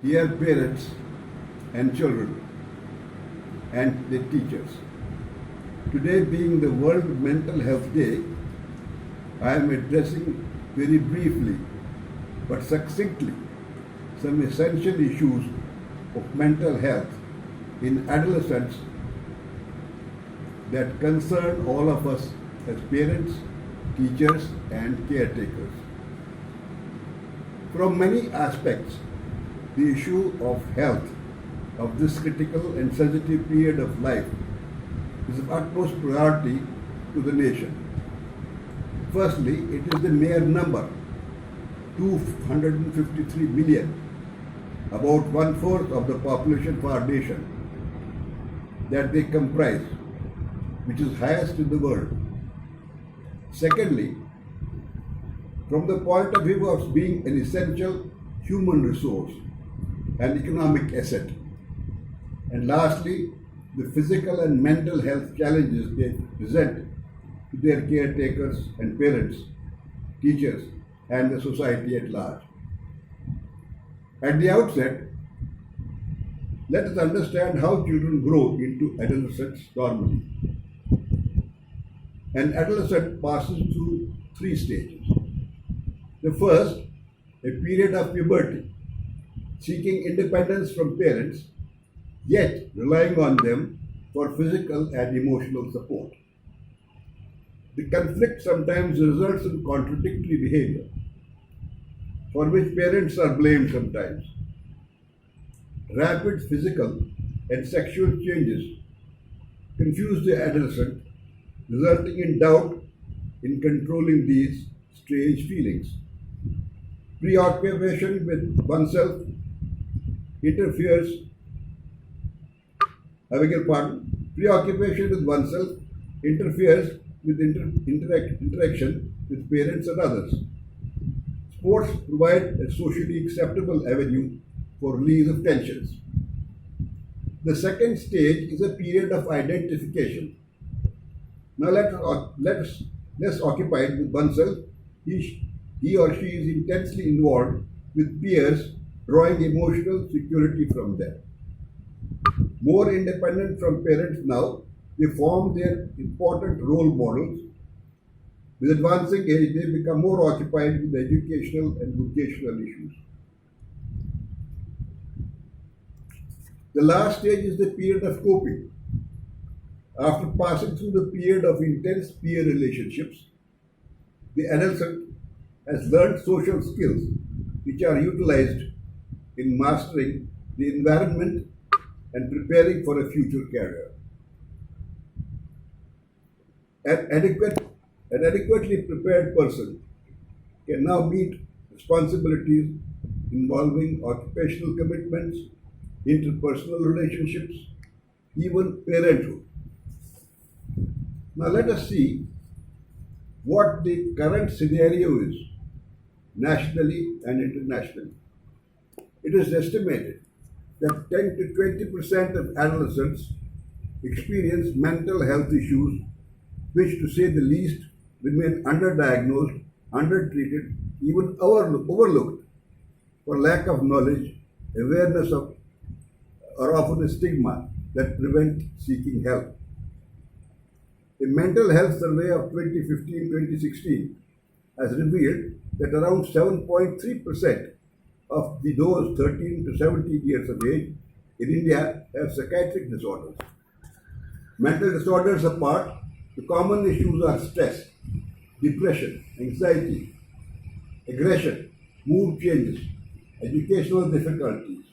dear parents and children and their teachers. Today being the World Mental Health Day, I am addressing very briefly but succinctly some essential issues of mental health in adolescents that concern all of us as parents, teachers and caretakers. From many aspects, the issue of health of this critical and sensitive period of life is of utmost priority to the nation. Firstly, it is the mere number, 253 million, about one-fourth of the population of our nation, that they comprise, which is highest in the world. Secondly, from the point of view of being an essential human resource and economic asset. And lastly, the physical and mental health challenges they present to their caretakers and parents, teachers, and the society at large. At the outset, let us understand how children grow into adolescence normally. An adolescent passes through three stages. The first, a period of puberty, seeking independence from parents, yet relying on them for physical and emotional support. The conflict sometimes results in contradictory behavior, for which parents are blamed sometimes. Rapid physical and sexual changes confuse the adolescent, resulting in doubt in controlling these strange feelings. Preoccupation with oneself interferes, preoccupation with oneself interferes with interaction with parents and others. Sports provide a socially acceptable avenue for release of tensions. The second stage is a period of identification. Now less occupied with oneself, he or she is intensely involved with peers, drawing emotional security from them. More independent from parents now, they form their important role models. With advancing age, they become more occupied with educational and vocational issues. The last stage is the period of coping. After passing through the period of intense peer relationships, the adolescent has learned social skills which are utilized in mastering the environment and preparing for a future career. An adequately prepared person can now meet responsibilities involving occupational commitments, interpersonal relationships, even parenthood. Now let us see what the current scenario is nationally and internationally. It is estimated that 10 to 20% of adolescents experience mental health issues which, to say the least, remain underdiagnosed, undertreated, even overlooked for lack of knowledge, awareness of, or often a stigma that prevent seeking help. A mental health survey of 2015-2016 has revealed that around 7.3% of those 13 to 17 years of age in India have psychiatric disorders. Mental disorders apart, the common issues are stress, depression, anxiety, aggression, mood changes, educational difficulties,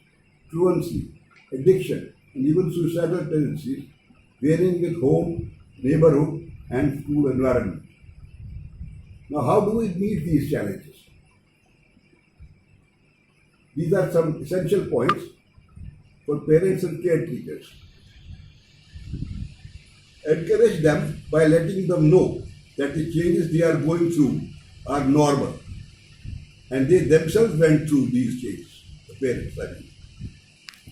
truancy, addiction, and even suicidal tendencies, varying with home, neighborhood, and school environment. Now, how do we meet these challenges? These are some essential points for parents and caretakers. Encourage them by letting them know that the changes they are going through are normal and they themselves went through these changes, the parents, I mean.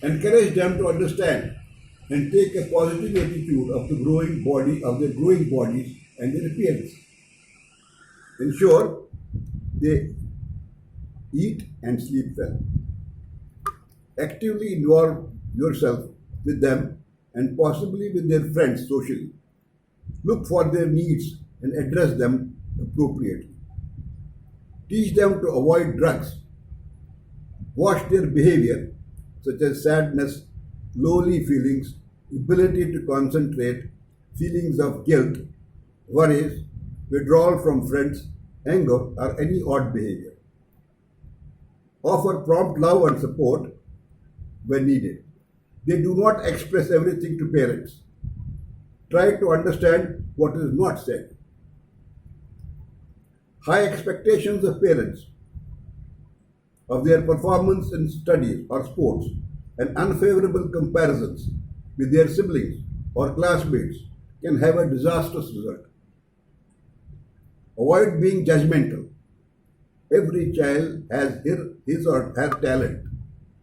Encourage them to understand and take a positive attitude of the growing body, of their growing bodies and their appearance. Ensure they eat and sleep well. Actively involve yourself with them and possibly with their friends socially. Look for their needs and address them appropriately. Teach them to avoid drugs. Watch their behavior, such as sadness, lowly feelings, ability to concentrate, feelings of guilt, worries, withdrawal from friends, anger, or any odd behavior. Offer prompt love and support when needed. They do not express everything to parents. Try to understand what is not said. High expectations of parents of their performance in studies or sports and unfavorable comparisons with their siblings or classmates can have a disastrous result. Avoid being judgmental. Every child has his or her talent,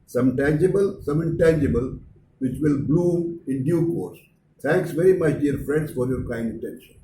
some tangible, some intangible, which will bloom in due course. Thanks very much, dear friends, for your kind attention.